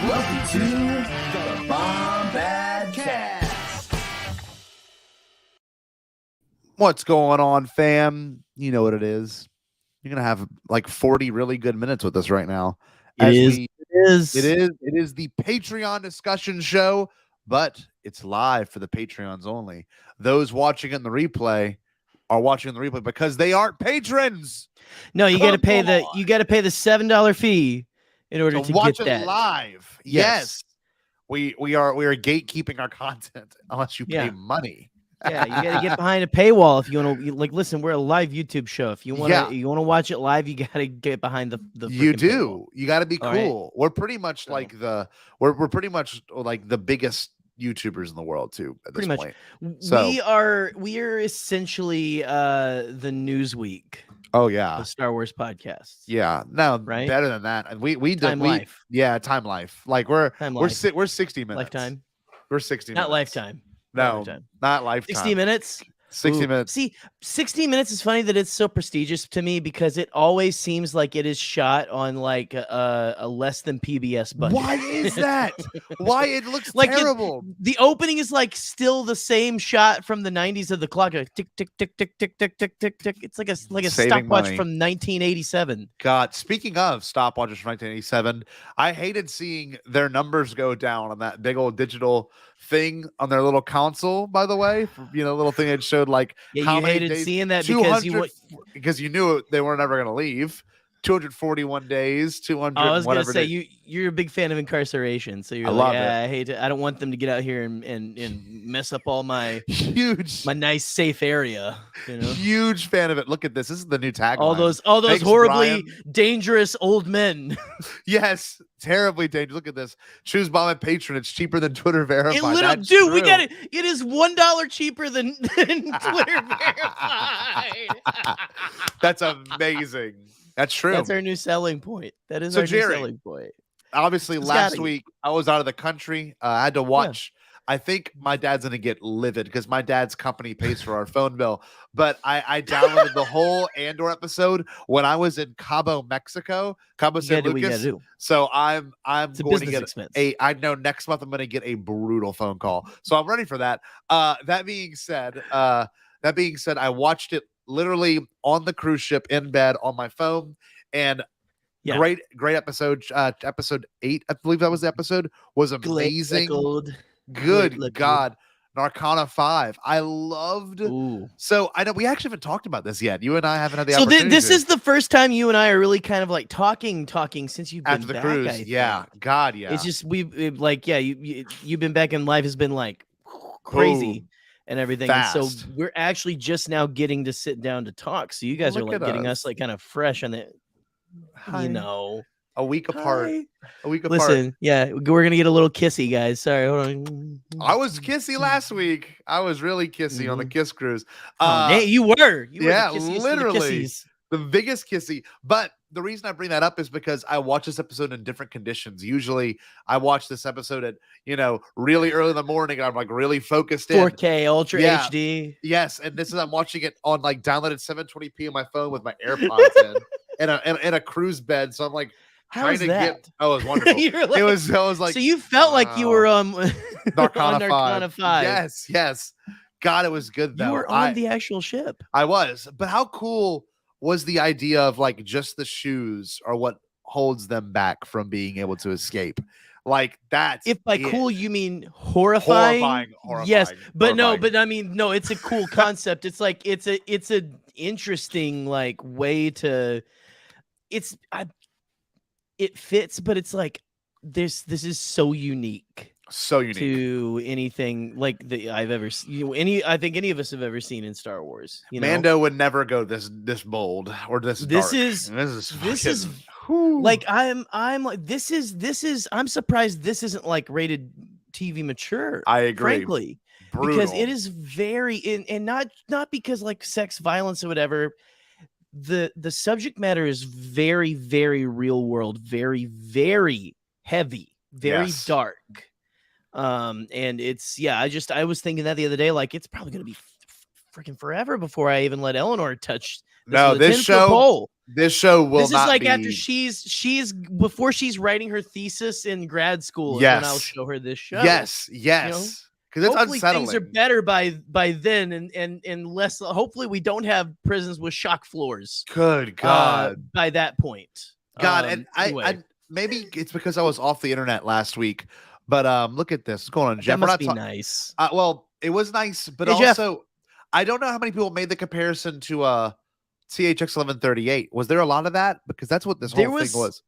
Welcome to the Bombadcast. What's going on, fam? You know what it is. You're gonna have like 40 really good minutes with us right now. It is The Patreon discussion show, but it's live for the Patreons only. Those watching in the replay are watching the replay because they aren't patrons. No, you got to pay the on. $7 fee in order to watch get it that live. Yes. We are gatekeeping our content unless you pay Yeah. money. Yeah, you got to get behind a paywall if you want to. Like, listen, we're a live YouTube show. If you want to, watch it live, you got to get behind the. You do. Paywall. You got to be cool. Right. We're pretty much like we're pretty much like the biggest YouTubers in the world too. At this point, so we are essentially the Newsweek. Oh yeah, of Star Wars podcasts. Yeah, no, right? Better than that. We Time Life. Yeah, Time Life. Like we're 60 minutes. Lifetime. We're 60 Not minutes. Lifetime. No, not Lifetime. 60 minutes. 60 minutes. See, 60 minutes is funny that it's so prestigious to me because it always seems like it is shot on like a less than PBS budget. Why is that? Why it looks like terrible? The opening is like still the same shot from the 90s of the clock. Like, tick tick tick tick tick tick tick tick tick. It's like a stopwatch from 1987. God, speaking of stopwatches from 1987, I hated seeing their numbers go down on that big old digital thing on their little console. By the way, little thing that showed like how you many hated days, seeing that because you knew they weren't ever going to leave. 241 days, 200. I was going to say you're a big fan of incarceration, so you're I hate it. I don't want them to get out here and mess up all my my nice safe area. Huge fan of it. Look at this. This is the new tagline. All those horribly dangerous old men. Yes, terribly dangerous. Look at this. Choose Bombad Patron. It's cheaper than Twitter Verified. Dude, we got it. It is $1 cheaper than Twitter Verified. That's amazing. That's true. That's our new selling point. That is our new selling point. Obviously, last week I was out of the country. I had to watch. I think my dad's going to get livid because my dad's company pays for our phone bill. But I downloaded the whole Andor episode when I was in Cabo, Mexico. Cabo San Lucas. So I'm going to get I know next month I'm going to get a brutal phone call. So I'm ready for that. That being said, I watched it literally on the cruise ship in bed on my phone, and great episode. Episode 8, I believe that was the episode, was amazing. Good God. Narcana 5. I loved. So I know we actually haven't talked about this yet. You and I haven't had the opportunity. So this is the first time you and I are really kind of like talking since you've been after the back, cruise. Yeah. God, yeah. It's just you've been back and life has been like crazy. And everything. And so we're actually just now getting to sit down to talk. So you guys are like getting us like kind of fresh on the, a week apart. Listen, we're gonna get a little kissy, guys. Sorry, hold on. I was kissy last week. I was really kissy on the Kiss Cruise. You were literally the biggest kissy. But the reason I bring that up is because I watch this episode in different conditions. Usually I watch this episode at, really early in the morning. I'm like really focused in 4K Ultra HD. Yes. And I'm watching it on like downloaded 720p on my phone with my AirPods in a cruise bed. So I'm like, how is that? It was wonderful. I was like, so you felt like you were Narcana 5. Yes. God, it was good though. You were on the actual ship. I was, but how cool was the idea of like just the shoes are what holds them back from being able to escape? Like that's if by cool you mean horrifying. Yes, but horrifying. No, it's a cool concept. It's like it's a interesting like way to it fits, but it's like this is so unique to anything like I've ever I think any of us have ever seen in Star Wars. Mando would never go this bold or this dark. This is like I'm like this is I'm surprised this isn't like rated TV mature. I agree. Frankly. Brutal. Because it is very and not because like sex, violence, or whatever. The subject matter is very, very real world, very, very heavy, very dark. And it's I was thinking that the other day, like it's probably gonna be freaking forever before I even let Eleanor touch this show. This show will This is not like be... after she's before she's writing her thesis in grad school. Yes. And I'll show her this show. Yes. Because it's hopefully unsettling. things are better by then, and less. Hopefully we don't have prisons with shock floors. Good God. By that point, God, and anyway. I maybe it's because I was off the internet last week, but look at this. What's going on, Jeff? That must be nice. Well, it was nice, but Hey, also Jeff. I don't know how many people made the comparison to THX 1138. Was there a lot of that? Because that's what this whole thing was.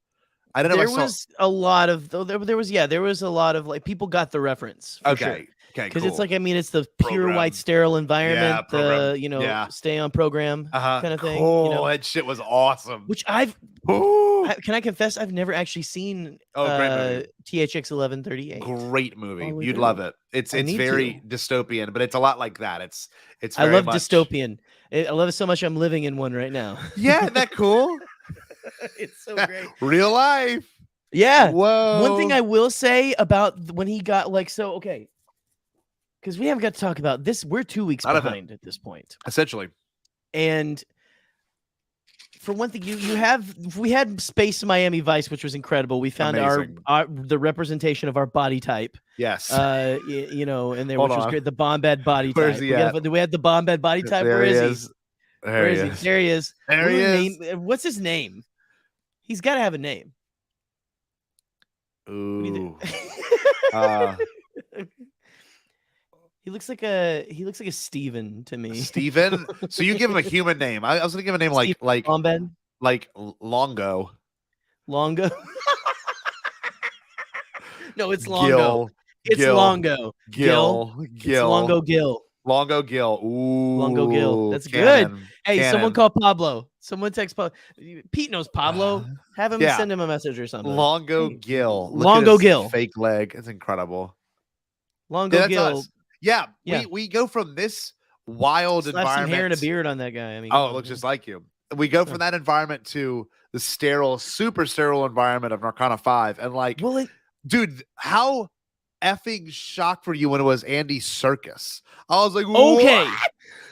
I don't know. There was a lot of there was a lot of like people got the reference. For sure. Okay, because cool. it's like it's the pure Program. white sterile environment. Yeah, stay on program kind of thing. Cool. That shit was awesome. Which can I confess I've never actually seen great THX 1138. Great movie. You'd love it. It's very dystopian, but it's a lot like that. It's I love dystopian. I love it so much I'm living in one right now. Yeah, isn't that cool? It's so great. Real life. Yeah. Whoa. One thing I will say about when he got because we haven't got to talk about this. We're 2 weeks behind at this point. Essentially. And for one thing, we had Space Miami Vice, which was incredible. We found the representation of our body type. Yes. And there, which was great. The Bombad body Where's type. He at? Do we have the Bombad body type? Where is he? There he is. There he is. There he is. What's his name? He's got to have a name. Ooh. He looks like a Steven to me. Steven? So you give him a human name. I was gonna give a name like Bombad? Like Longo. Longo? No, it's Longo. It's Gil. Longo. Gil. It's Longo Gil. Longo Gil. Ooh. Longo Gil. That's Cannon. good. Hey, someone call Pablo. Someone text Pablo. Pete knows Pablo. Have him send him a message or something. Longo Gil. Look Longo at his Gil. Fake leg. It's incredible. Longo Gil. Us. Yeah. We go from this wild environment. Some hair and a beard on that guy. I mean, it looks just like you. We go from that environment to the sterile, super sterile environment of Narcana 5. And dude, how effing shocked for you when it was Andy Serkis? I was like, okay. What?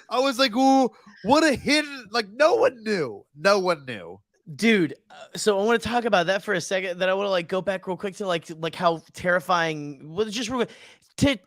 I was like, ooh, what a hidden, no one knew. No one knew. Dude, so I want to talk about that for a second. Then I want to go back real quick to like how terrifying. Well, just real quick.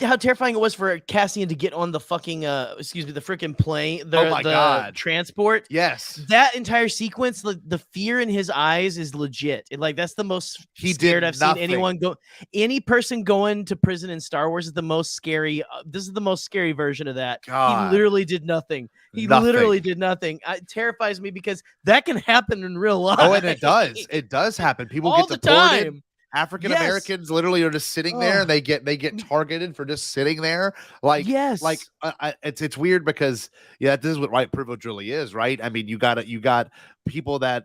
How terrifying it was for Cassian to get on the fucking the freaking plane, the transport. Yes, that entire sequence, the fear in his eyes is legit. That's the most scared I've seen anyone go. Any person going to prison in Star Wars is the most scary. This is the most scary version of that. God. He literally did nothing. Literally did nothing. It terrifies me because that can happen in real life. Oh, and it does. It does happen. People all get the deported. time. African Americans literally are just sitting there, and they get targeted for just sitting there. It's weird because this is what white privilege really is, right? I mean, you got people that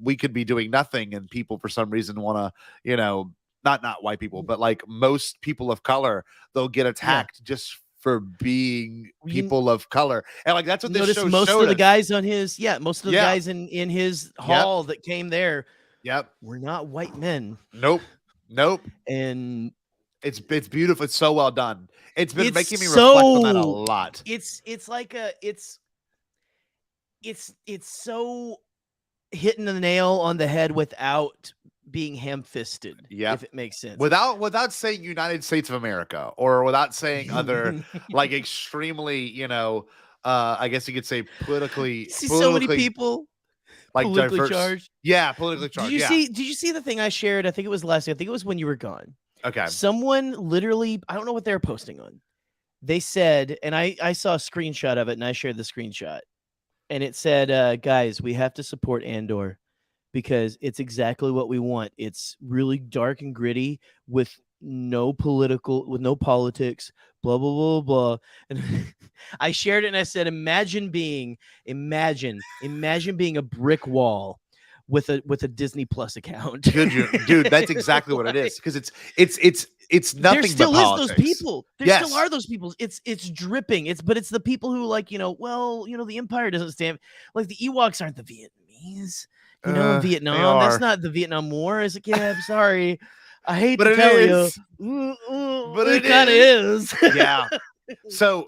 we could be doing nothing, and people for some reason want to not white people, but most people of color, they'll get attacked just for being people of color, and that's what this show most showed of the us. Guys on his most of the guys in his hall that came there. Yep. We're not white men. Nope. And it's beautiful. It's so well done. It's been making me reflect on that a lot. It's so hitting the nail on the head without being ham-fisted. Yeah, if it makes sense. Without saying United States of America or without saying other extremely, I guess you could say politically. So many people. Politically diverse. Charged. Yeah, politically charged. Did you see the thing I shared? I think it was last week. I think it was when you were gone. Okay. Someone literally, I don't know what they were posting on. They said, and I saw a screenshot of it, and I shared the screenshot. And it said, guys, we have to support Andor because it's exactly what we want. It's really dark and gritty with no politics, blah, blah, blah, blah. And I shared it and I said, imagine being a brick wall with a Disney Plus account. Dude, that's exactly what it is. Because it's nothing. There still but is politics. those people. There still are those people. It's dripping. But it's the people who the Empire doesn't stand. The Ewoks aren't the Vietnamese. Vietnam. That's not the Vietnam War. Is it? Yeah, I'm sorry. I hate to tell you, but it kind of is. Yeah. So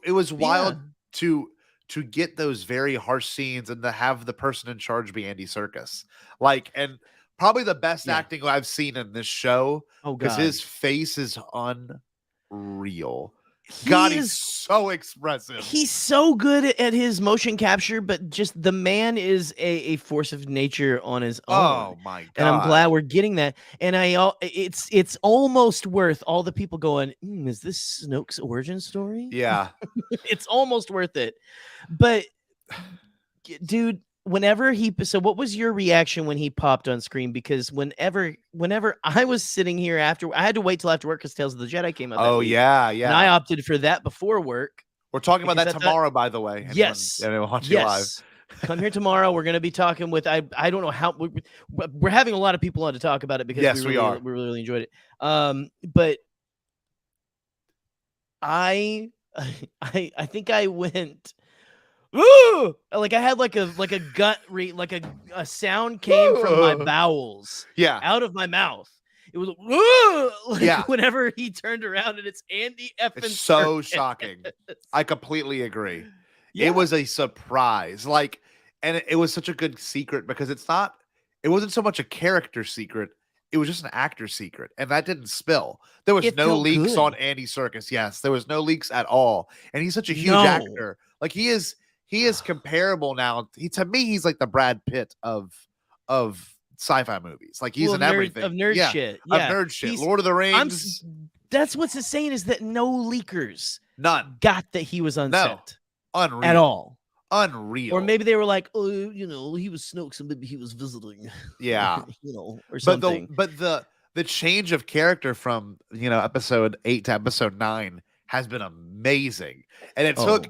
it was wild to to get those very harsh scenes and to have the person in charge be Andy Serkis. Like, and probably the best acting I've seen in this show. Oh because God, his face is unreal. he God, is he's so expressive. He's so good at his motion capture, but just the man is a force of nature on his own. Oh my God. And I'm glad we're getting that. And it's almost worth all the people going, is this Snoke's origin story? Yeah. It's almost worth it. But dude, so what was your reaction when he popped on screen? Because whenever I was sitting here after, I had to wait till after work because Tales of the Jedi came out. Oh, yeah. And I opted for that before work. We're talking about that tomorrow, by the way. Yes. Anyone watch you live. Come here tomorrow. We're going to be talking with, I don't know how, we're having a lot of people on to talk about it because we really enjoyed it. But I think I went, ooh, like I had like a gut like a sound came from my bowels, out of my mouth. It was whenever he turned around and it's Andy effing. It's so shocking. I completely agree. It was a surprise, like, and it was such a good secret because it wasn't so much a character secret. It was just an actor secret, and that didn't spill. There was no leaks on Andy Serkis. Yes, there was no leaks at all, and he's such a huge actor. Like he is comparable now. To me, he's like the Brad Pitt of sci-fi movies. Like he's in everything of nerd shit. Of nerd shit. Lord of the Rings. That's what's insane is that no leakers got that he was on set. Unreal. At all. Unreal. Or maybe they were like, oh, he was Snoke, so maybe he was visiting. Yeah. Or something. But the change of character from episode 8 to episode 9 has been amazing. And it took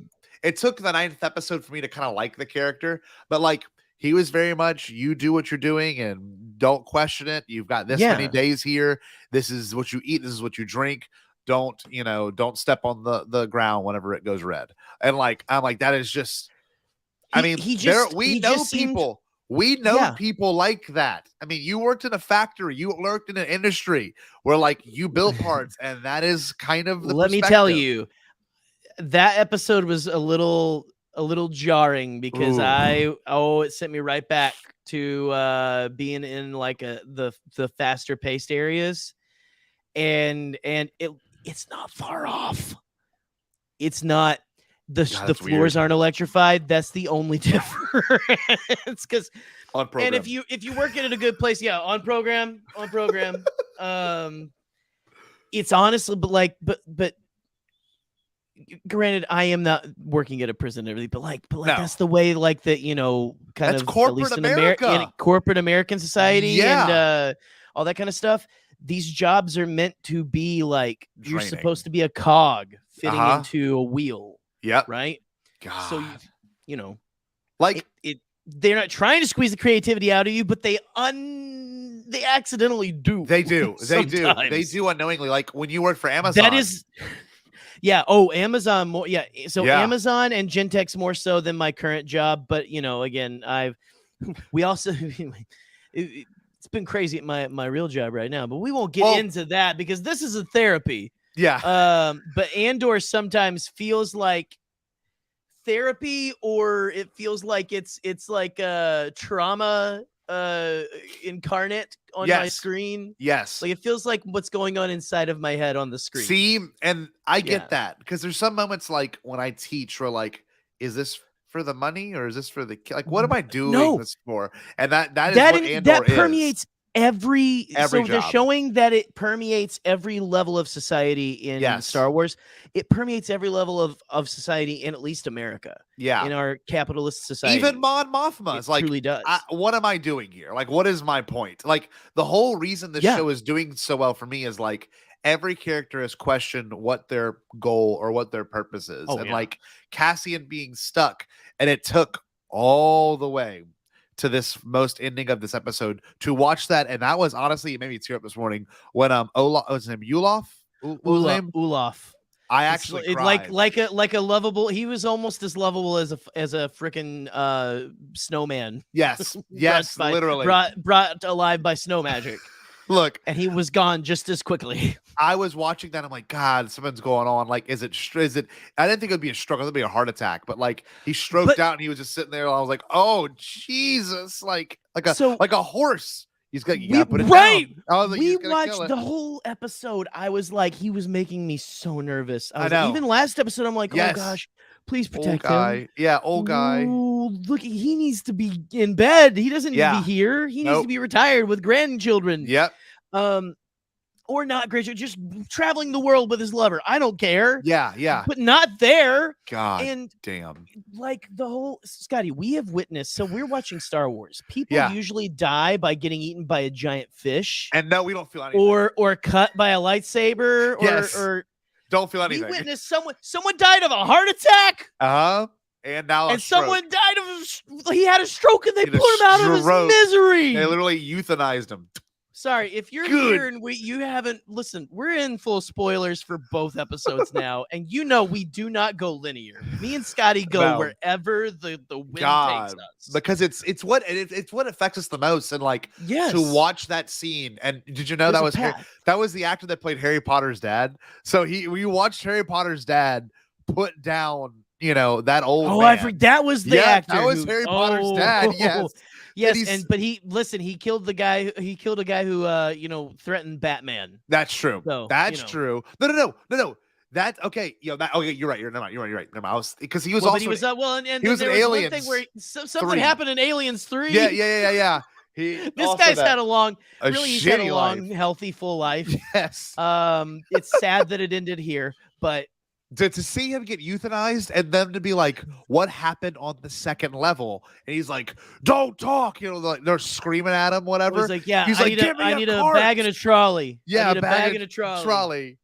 the 9th episode for me to kind of like the character, but like he was very much, you do what you're doing and don't question it. You've got this many days here. This is what you eat. This is what you drink. Don't step on the ground whenever it goes red. And like, I'm like, that is just, we know people like that. I mean, you worked in a factory, you worked in an industry where like you built parts, and that is kind of the Let me tell you, that episode was a little jarring because it sent me right back to being in like the faster paced areas, and it's not far off. It's not. The floors aren't electrified. That's the only difference. Because on program. And if you work in a good place, on program. It's honestly, but granted, I am not working at a prison and everything, but that's the way, like that, kind that's of corporate at least America, in corporate American society, and all that kind of stuff. These jobs are meant to be like you're supposed to be a cog fitting into a wheel. Yep. Right. God. So like they're not trying to squeeze the creativity out of you, but they accidentally do. They do. They do unknowingly. Like when you work for Amazon. That is. Yeah. Oh, Amazon more. Yeah. So Amazon and Gentex more so than my current job. But again, we also it's been crazy at my real job right now. But we won't get into that because this is a therapy. Yeah. But Andor sometimes feels like therapy, or it feels like it's like a trauma incarnate on my screen. Yes. Like it feels like what's going on inside of my head on the screen. See, and I get that because there's some moments like when I teach where like, is this for the money or is this for the what am I doing this for? And that is what Andor permeates every so job. They're showing that it permeates every level of society in Star Wars. It permeates every level of society in at least America. Yeah, in our capitalist society. Even Mon Mothma is like, truly does. What am I doing here? Like, what is my point? Like, the whole reason this show is doing so well for me is like every character has questioned what their goal or what their purpose is, like Cassian being stuck, and it took all the way to this most ending of this episode to watch that, and that was honestly, it made me tear up this morning when Olaf, what's his name, Olaf. I actually cried. like a lovable. He was almost as lovable as a freaking snowman. Yes, literally brought alive by snow magic. Look, and he was gone just as quickly. I was watching that. I'm like, God, something's going on. Like, is it? I didn't think it would be a stroke. It'd be a heart attack. But like, he stroked out, and he was just sitting there. I was like, oh Jesus, like a horse. You gotta put it down. I was like, we watched the whole episode. I was like, he was making me so nervous. I know. Even last episode, I'm like, oh gosh, please protect him. Yeah, old guy. Ooh, look, he needs to be in bed. He doesn't need to be here. He needs to be retired with grandchildren. Yep. Or not grandchildren, just traveling the world with his lover. I don't care. Yeah. But not there. God and damn. Like the whole Scotty, we have witnessed. So we're watching Star Wars. People usually die by getting eaten by a giant fish. And no, we don't feel anything. Or cut by a lightsaber. Or don't feel anything. We witnessed someone died of a heart attack. And now someone died of he had a stroke and they put him out of his misery. They literally euthanized him. Sorry, if you're here and you haven't listened, we're in full spoilers for both episodes now, and we do not go linear. Me and Scotty go wherever the wind takes us, because it's what affects us the most. And like to watch that scene, and did you know that was the actor that played Harry Potter's dad? So we watched Harry Potter's dad put down that old man. I forgot that was the actor. That was Harry Potter's dad. Yes, but he killed the guy. He killed a guy who threatened Batman. That's true. So, that's true. No. That okay. You're right. You're right. Never mind. Because he was also he was and he was an alien. Thing where something happened in Aliens 3. Yeah. This guy's had a long, healthy, full life. Yes. It's sad that it ended here, but. To see him get euthanized and them to be like, what happened on the second level? And he's like, don't talk. Like they're screaming at him, whatever. He's like, yeah, he's I need a bag and a trolley. Yeah, a bag and a trolley.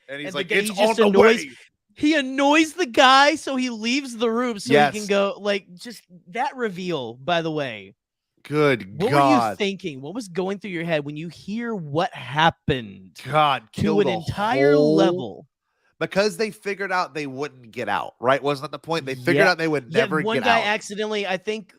And he's like, it's on the way. He annoys the guy, so he leaves the room so he can go. Like, just that reveal, by the way. Good God. What were you thinking? What was going through your head when you hear what happened? To an entire level. Because they figured out they wouldn't get out, right? Wasn't that the point? They figured out they would never get out. One guy accidentally, I think,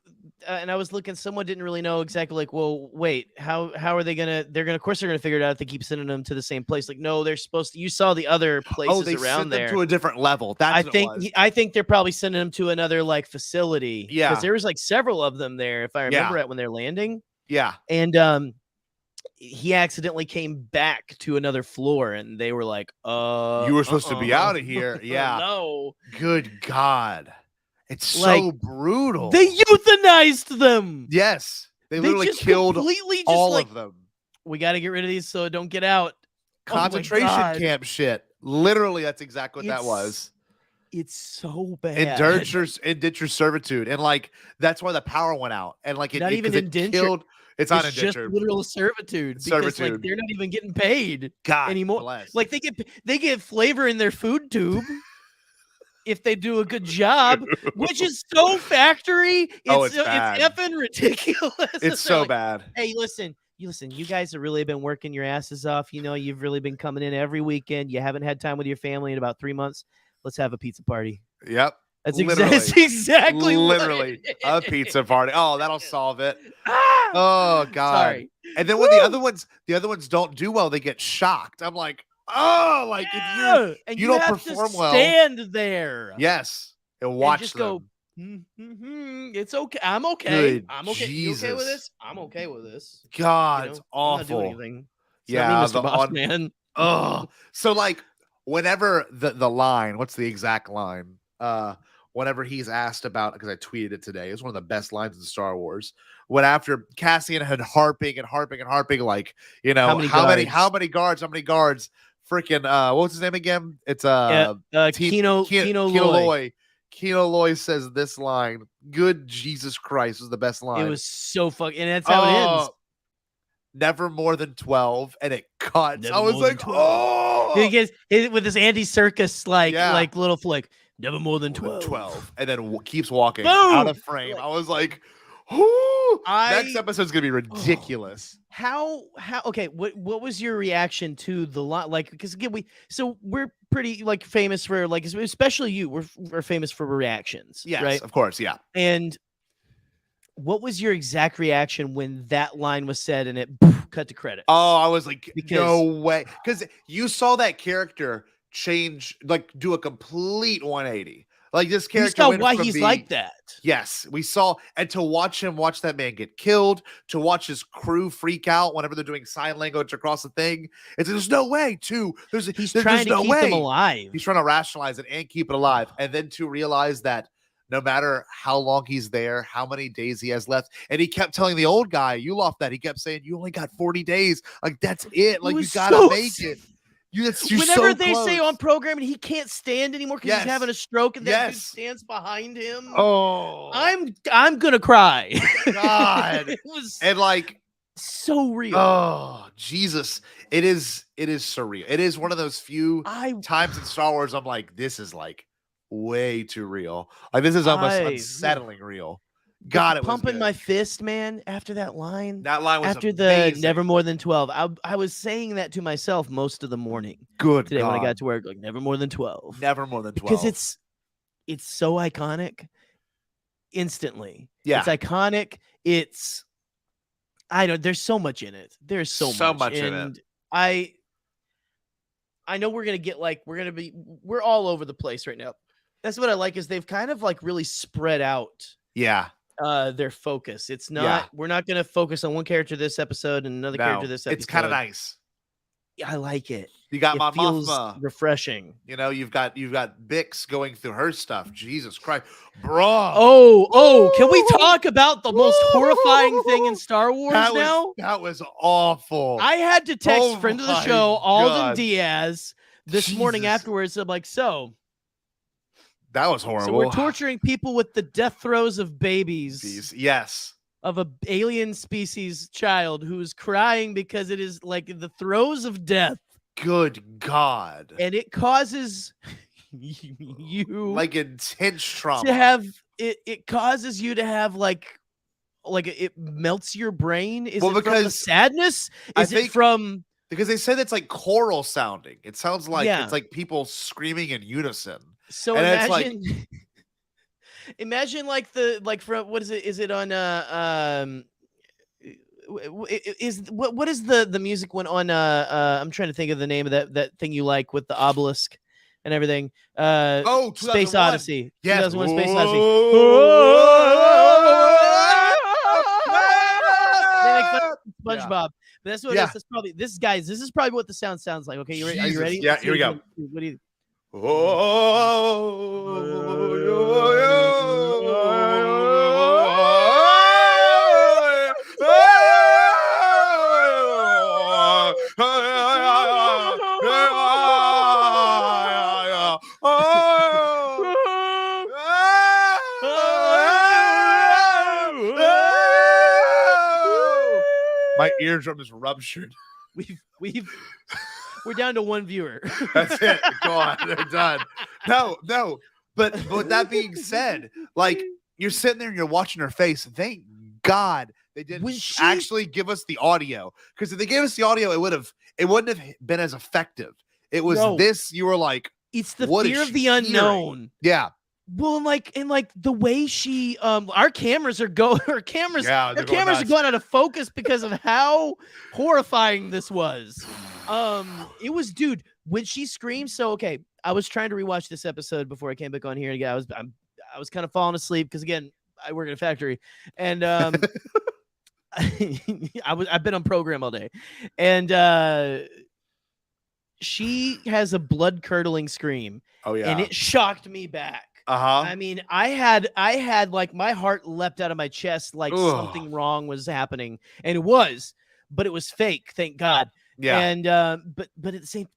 and I was looking, someone didn't really know exactly, like, well, wait, how are they gonna, of course they're gonna figure it out if they keep sending them to the same place. Like, no, they're supposed to, you saw the other places they around sent there. Them to a different level. That's I think they're probably sending them to another, like, facility. Yeah. Because there was, like, several of them there, if I remember it, when they're landing. Yeah. And, he accidentally came back to another floor and they were like, you were supposed to be out of here. Yeah. No. Good God. It's so brutal. They euthanized them. Yes. They literally killed all of them. We got to get rid of these so don't get out. Concentration camp shit. Literally, that's exactly what that was. It's so bad. Indentured servitude. And like, that's why the power went out. And like, not even indentured. It's not indentured. Just literal servitude. Because like they're not even getting paid anymore. Bless. Like they get flavor in their food tube if they do a good job, which is so factory. It's effing ridiculous. It's so bad. Hey, listen, you guys have really been working your asses off. You've really been coming in every weekend. You haven't had time with your family in about 3 months. Let's have a pizza party. Yep. That's exactly literally a pizza party. Oh, that'll solve it. Oh God. Sorry. And then when the other ones don't do well, they get shocked. I'm like, if you don't perform well, stand there. Yes, and watch just them. Go. It's okay. I'm okay. Good I'm okay. Jesus. You okay with this? I'm okay with this. God, it's awful. I'm not doing anything. It's yeah, not me, Mr. Boss Man. Oh, so like whenever the line, what's the exact line? Whenever he's asked about, because I tweeted it today, it's one of the best lines in Star Wars. When after Cassian had harping, like, how many guards? Freaking what was his name again? It's Kino Loy. Kino Loy says this line. Good Jesus Christ was the best line. It was so fucking, and that's how it ends. Never more than 12, and it cuts. Never I was like, He gets with this Andy Serkis like little flick. Never more than 12. And then keeps walking Boom! out of frame. I was like, "Whoo!" Next episode's gonna be ridiculous. How? Okay, what was your reaction to the lot? Like, because again, we're pretty like famous for like, especially you. We're famous for reactions. Yes, right? Of course, yeah. And What was your exact reaction when that line was said and it cut to credits? Oh, I was like, Because- no way. Because you saw that character change, like do a complete 180. Like this we character saw went why from he's being- like that. Yes, we saw, and to watch that man get killed, to watch his crew freak out whenever they're doing sign language across the thing. It's like, there's no way, too. He's trying to no keep way. them alive. He's trying to rationalize it and keep it alive. And then to realize that no matter how long he's there, how many days he has left, and he kept telling the old guy, Yulof, that he kept saying, you only got 40 days. Like, that's it. Like, you gotta make it. You're Whenever so they say close. on program and he can't stand anymore because he's having a stroke and that dude stands behind him. Oh, I'm gonna cry. God. It was and like so real. Oh, Jesus. It is surreal. It is one of those few times in Star Wars I'm like, this is like way too real. Like this is almost unsettling real. God, it was pumping good. my fist, man, after that line. That line was after amazing. the never more than 12. I was saying that to myself most of the morning. Good today God. when I got to work, like never more than 12. Never more than 12. Because it's so iconic instantly. Yeah. It's iconic. It's there's so much in it. There's so much in it. I know we're we're all over the place right now. That's what I like is they've kind of like really spread out their focus. It's not we're not going to focus on one character this episode and another character this episode. It's kind of nice. I like it. You got it feels Mama. Refreshing. You know, you've got Bix going through her stuff. Jesus Christ, bro. Oh, can we talk about the most horrifying thing in Star Wars now? That was awful. I had to text friend of the show, Alden God. Diaz, this morning afterwards. I'm like, that was horrible. So we're torturing people with the death throes of babies. Yes. Of a alien species child who's crying because it is like the throes of death. Good God. And it causes you like intense trauma to have it causes you to have like it melts your brain. Is it from the sadness? Is it from because they said it's like choral sounding. It sounds like it's like people screaming in unison. So and imagine imagine from what is it? Is it on what is the music one on I'm trying to think of the name of that thing you like with the obelisk and everything. Space Odyssey. Yes. 2001 Space Odyssey. SpongeBob. But that's what it is. That's probably this is probably what the sound sounds like. Okay, are you ready? Yeah, here we go. What do you My eardrum is ruptured. We're down to one viewer. That's it. Go on. They're done. No. But with that being said, like you're sitting there and you're watching her face. Thank God they didn't actually give us the audio. Because if they gave us the audio, it wouldn't have been as effective. It was this. You were like, it's the fear of the unknown. Yeah. Well, and like the way she, our cameras are going, are going out of focus because of how horrifying this was. It was, dude, when she screams. So, okay, I was trying to rewatch this episode before I came back on here. And again, I was kind of falling asleep because again, I work at a factory, and I've been on program all day, and she has a blood curdling scream. Oh yeah, and it shocked me back. I mean, I had like my heart leapt out of my chest, like something wrong was happening, and it was, but it was fake. Thank God. Yeah. And but at the same,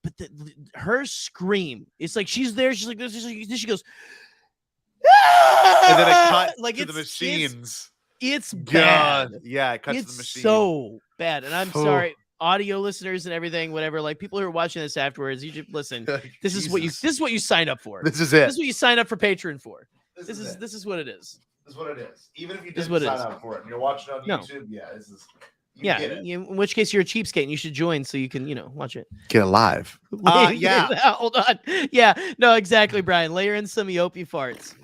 her scream, it's like she's there. She's like this. She goes, and then it cut like to the machines. It's bad. Yeah, it cuts to the machine. It's so bad, and I'm sorry, audio listeners and everything, whatever. Like people who are watching this afterwards, you should listen. This is what you signed up for. This is it. This is what you signed up for Patreon for. This is what it is. This is what it is. Even if you didn't sign up for it and you're watching on YouTube, this is. In which case you're a cheapskate and you should join so you can, watch it. Get it live. Hold on. Yeah, no, exactly, Brian. Layer in some Yopi farts.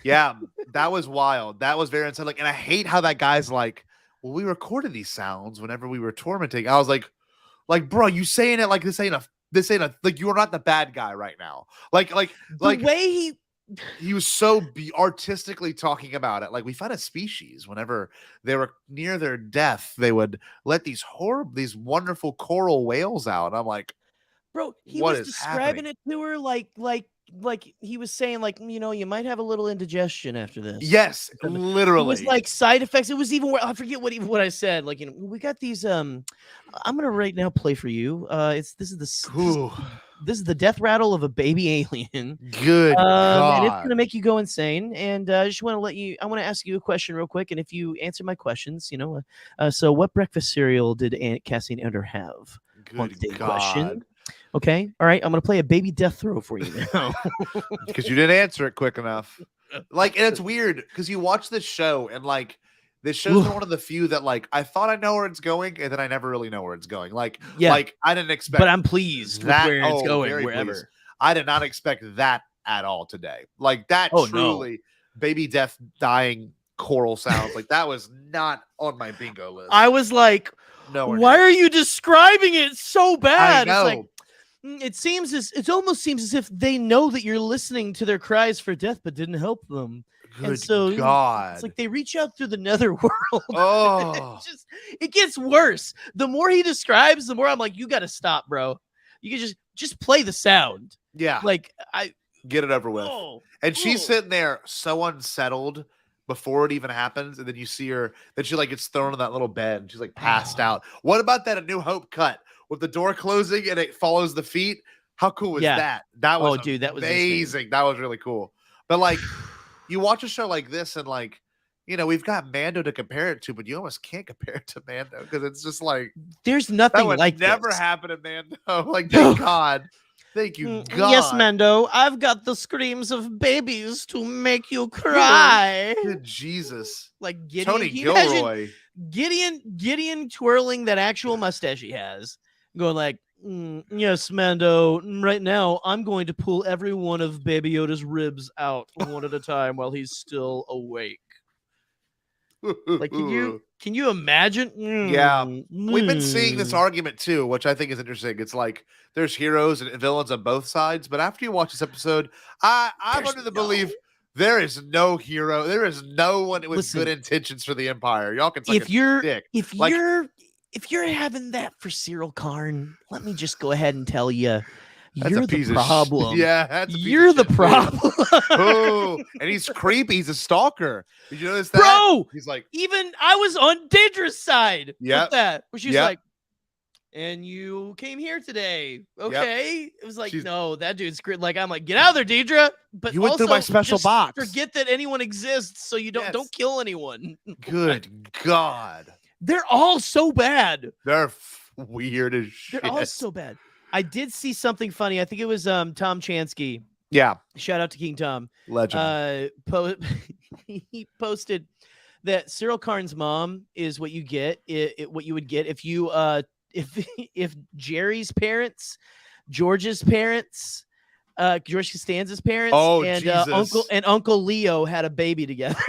Yeah, that was wild. That was very insane. Like, and I hate how that guy's like, well, we recorded these sounds whenever we were tormenting. I was like, bro, you saying it like this ain't a like you are not the bad guy right now. Like The way he was so artistically talking about it. Like, we found a species whenever they were near their death, they would let these wonderful coral whales out. I'm like, bro, he what was is describing happening? it to her like he was saying, like, you know, you might have a little indigestion after this. Yes, It literally. was like side effects. It was even I forget what I said. Like, you know, we got these. I'm gonna right now play for you. This is the death rattle of a baby alien. Good And it's God. gonna make you go insane. And I just want to I want to ask you a question real quick. And if you answer my questions, you know, so what breakfast cereal did Cassie and Andor have? Good God. Question. Okay. All right. I'm going to play a baby death throw for you now. Because you didn't answer it quick enough. Like, and it's weird because you watch this show and like this show's one of the few that like I thought I know where it's going and then I never really know where it's going. Like, like I didn't expect, but I'm pleased with where it's going. Wherever pleased. I did not expect that at all today. Like that truly baby death dying choral sounds. Like that was not on my bingo list. I was like, why are you describing it so bad? I know. It's like, it almost seems as if they know that you're listening to their cries for death, but didn't help them. Good God. It's like they reach out through the netherworld. Oh, it gets worse. The more he describes, the more I'm like, you got to stop, bro. You can just play the sound. Yeah. Like get it over with. And she's sitting there so unsettled before it even happens, and then you see her, then she like gets thrown in that little bed and she's like passed out. What about that A New Hope cut with the door closing and it follows the feet? How cool was that? That was dude, that was amazing. That was really cool. But like you watch a show like this and like, you know, we've got Mando to compare it to, but you almost can't compare it to Mando because it's just like there's nothing that would like never this. happen in Mando. Like, thank God. Thank you, God. Yes, Mando, I've got the screams of babies to make you cry. Good Jesus. Like Gideon, Tony Gilroy. Gideon twirling that actual mustache he has, going like, yes, Mando, right now I'm going to pull every one of Baby Yoda's ribs out one at a time while he's still awake. Like, can you imagine? Yeah, we've been seeing this argument too, which I think is interesting. It's like there's heroes and villains on both sides, but after you watch this episode, I'm under the belief there is no hero, there is no one with good intentions for the Empire. Y'all can suck if you're dick. if you're having that for Cyril Karn, let me just go ahead and tell you. You're the problem. Yeah, you're the problem. Oh, and he's creepy. He's a stalker. Did you notice that, bro? He's like, even I was on Daedra's side. Yeah, with that where she's like, and you came here today, okay? It was like, no, that dude's great. Like, I'm like, get out of there, Daedra. But you went through my special box. Forget that anyone exists, so you don't kill anyone. Good God, they're all so bad. They're weird as shit. They're all so bad. I did see something funny. I think it was Tom Chansky. Yeah. Shout out to King Tom. Legend. He posted that Cyril Karn's mom is what you get. What you would get if you if Jerry's parents, George's parents, George Costanza's parents, and Uncle Leo had a baby together.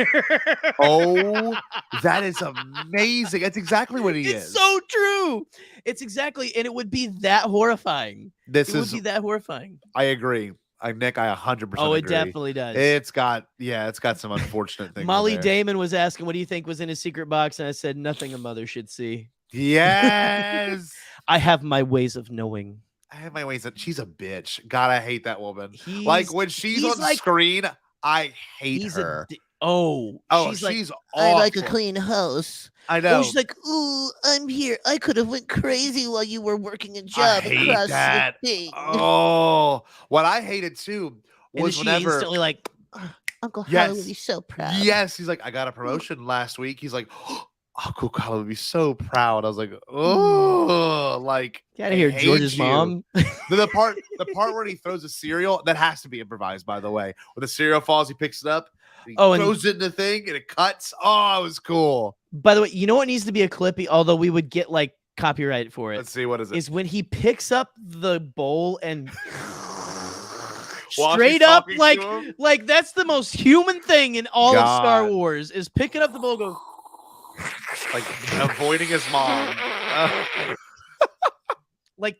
Oh, that is amazing. That's exactly what he is. It's so true. It's exactly, and it would be that horrifying. It would be that horrifying. I agree. Nick, I 100% Oh, it agree. definitely does. It's got some unfortunate things. Molly Damon was asking, what do you think was in his secret box? And I said, nothing a mother should see. Yes. I have my ways of knowing. I have my ways that she's a bitch. God, I hate that woman. Like when she's on screen, I hate her. She's awful. I like a clean house. I know. She's like, ooh, I'm here. I could have went crazy while you were working a job across the thing. Oh, what I hated too was whenever instantly like, Uncle Holly would be so proud. Yes, he's like, I got a promotion last week. He's like, Uncle Holly would be so proud. I was like, oh, like, get out of here, George's mom. the part where he throws a cereal, that has to be improvised, by the way. When the cereal falls, he picks it up. He throws it in the thing and it cuts. Oh, it was cool. By the way, you know what needs to be a clippy, although we would get like copyright for it. Let's see, what is it? Is when he picks up the bowl and While Straight she's up, talking to him? like that's the most human thing in all of Star God. Wars is picking up the bowl, go Like avoiding his mom. like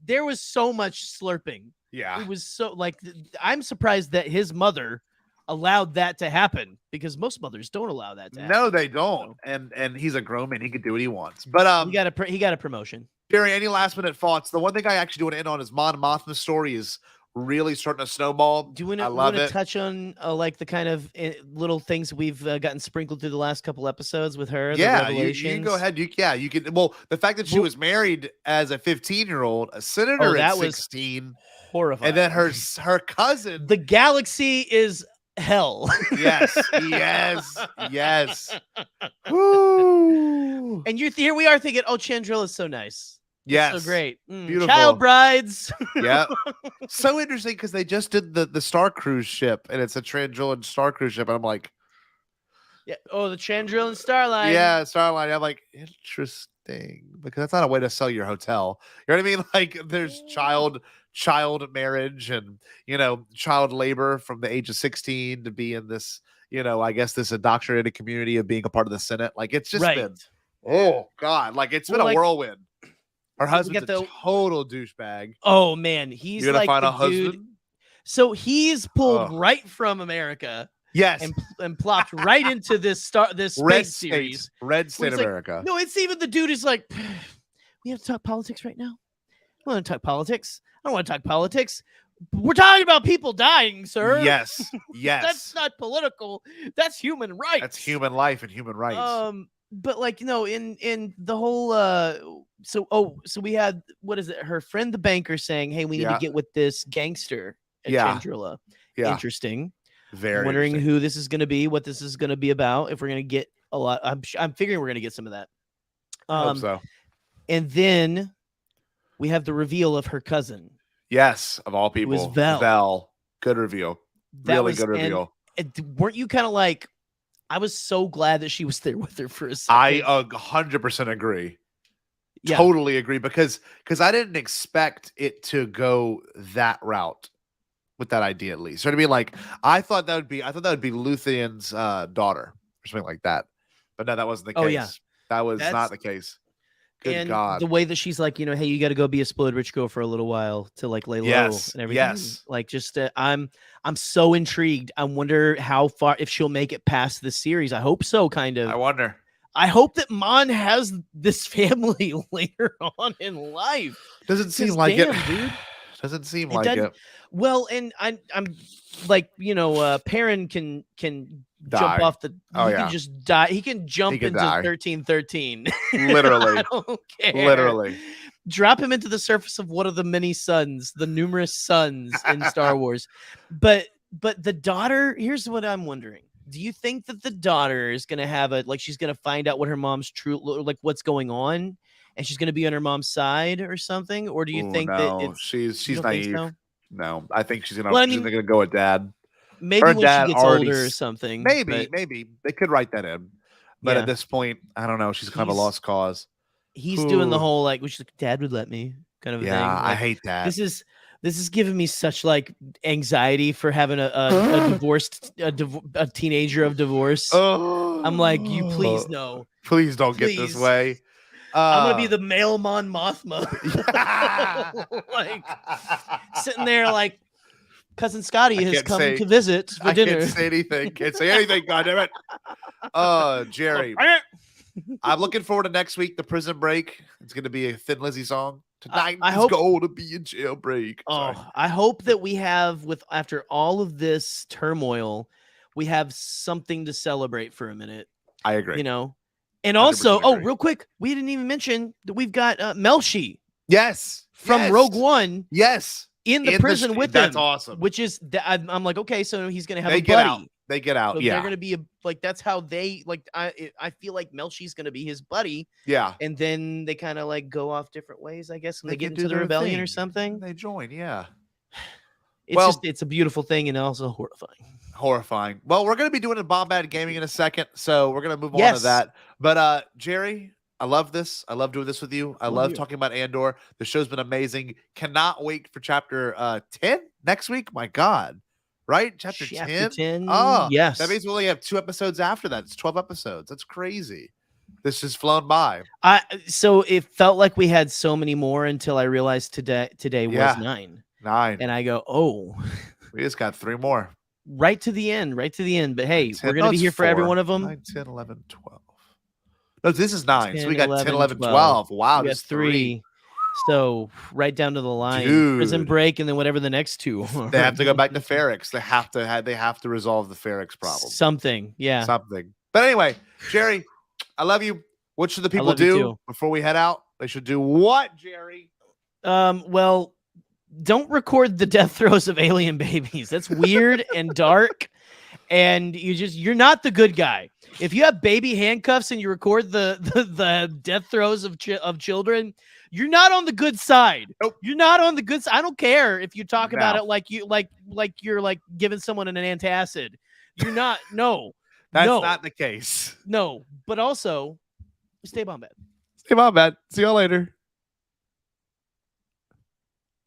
there was so much slurping. Yeah. It was so like I'm surprised that his mother allowed that to happen because most mothers don't allow that to happen. No, they don't. So, And he's a grown man. He can do what he wants. But he got a promotion. Gerry, any last minute thoughts? The one thing I actually do want to end on is Mon Mothma's story is really starting to snowball. Do you I want love to it. touch on like the kind of little things we've gotten sprinkled through the last couple episodes with her? Yeah, the you can go ahead. You can. Well, the fact that she was married as a 15-year-old, a senator at 16, horrifying. and then her cousin. The galaxy is hell. Yes. Woo. And here we are thinking, oh, Chandrilla's so nice. Yes. So great. Beautiful. Child brides. Yeah. So interesting because they just did the Star Cruise ship, and it's a Chandrillan Star Cruise ship, and I'm like, yeah. Oh, the Chandrillan Starline. yeah, Starline. I'm like, interesting, because that's not a way to sell your hotel. You know what I mean? Like, there's child marriage and child labor from the age of 16 to be in this, I guess this indoctrinated community of being a part of the Senate. Like, it's just been, oh God, like it's been a whirlwind. Her husband's a total douchebag. Oh man, he's You're gonna like find the a husband. dude. So he's pulled right from America. Yes, and plopped right into this space series. Red State America. No, it's even the dude is like, we have to talk politics right now. We want to talk politics. I don't want to talk politics. We're talking about people dying, sir. Yes. That's not political. That's human rights. That's human life and human rights. But like, in the whole so we had, what is it? Her friend the banker saying, hey, we need to get with this gangster at Chandrilla. Yeah. Interesting. Very wondering interesting. who this is going to be, what this is going to be about. If we're going to get a lot, I'm figuring we're going to get some of that. I hope so. And then we have the reveal of her cousin. Yes, of all people. It was Vel. Vel. Good reveal. Really good reveal. And weren't you kind of like, I was so glad that she was there with her for a second. I 100% agree. Yeah. Totally agree because I didn't expect it to go that route with that idea, at least. So to be like, I thought that would be Luthien's daughter or something like that. But no, that wasn't the case. Oh, yeah. That was not the case. Good God. The way that she's like, hey, you got to go be a spoiled rich girl for a little while to like lay low and everything. Yes. Like just I'm so intrigued. I wonder how far, if she'll make it past this series. I hope so, kind of. I wonder. I hope that Mon has this family later on in life. Doesn't seem like it, dude. Doesn't seem like it. Well, and I'm like, Perrin can jump off the. He can just die. He can jump into 1313. Literally. I don't care. Literally. Drop him into the surface of one of the many suns, the numerous suns in Star Wars. But the daughter. Here's what I'm wondering. Do you think that the daughter is going to have she's going to find out what her mom's true, like what's going on, and she's going to be on her mom's side or something? Or do you think that she's naive? So? No, I think she's gonna go with dad. Maybe when she gets older or something. Maybe they could write that in. But at this point, I don't know. She's kind of a lost cause. He's doing the whole which dad would let me kind of thing. Yeah, I hate that. This is giving me such like anxiety for having a divorced a teenager of divorce. I'm like, you please no. Please don't get this way. I'm gonna be the male Mon Mothma. Like sitting there like cousin Scotty has come to visit for dinner. Can't say anything. Can't say anything. God damn it. Jerry. I'm looking forward to next week, the Prison Break. It's gonna be a Thin Lizzy song. Tonight I hope going to be a jailbreak. I hope that we have, after all of this turmoil, we have something to celebrate for a minute. I agree. And also, real quick, we didn't even mention that we've got Melshi. Yes. From Rogue One. Yes. In the prison with them. That's awesome. Which is, I'm like, okay, so he's going to have a buddy. They get out. So yeah. They're going to be that's how they I feel like Melshi's going to be his buddy. Yeah. And then they kind of like go off different ways, I guess, when they get into the rebellion or something. They join. Yeah. It's a beautiful thing and also horrifying. Well, we're going to be doing a Bombad Gaming in a second, so we're going to move on to that. But Jerry, I love this. I love doing this with you. I love talking about Andor. The show's been amazing. Cannot wait for chapter 10, next week. My God, right? Chapter 10? Oh, yes. that means we only have 2 episodes after that. It's 12 episodes. That's crazy. This has flown by. So it felt like we had so many more until I realized today was 9. 9. And I go, oh, we just got 3 more. Right to the end. But hey, 10, we're going to be here for every one of them. 9, 10, 11, 12. No, this is 9. 10, so we got 11, 10, 11, 12. Wow, we got just 3. So right down to the line. Dude. Prison Break and then whatever the next 2 are. They have to go back to Ferrex. They have to resolve the Ferrex problem. Something. But anyway, Gerry, I love you. What should the people do before we head out? They should do what, Gerry? Well, don't record the death throes of alien babies. That's weird and dark. And you're not the good guy. If you have baby handcuffs and you record the death throes of children, you're not on the good side. Nope. You're not on the good side. I don't care if you talk about it like you're like giving someone an antacid. You're not. No, that's not the case. No, but also stay Bombad. Stay Bombad. See y'all later.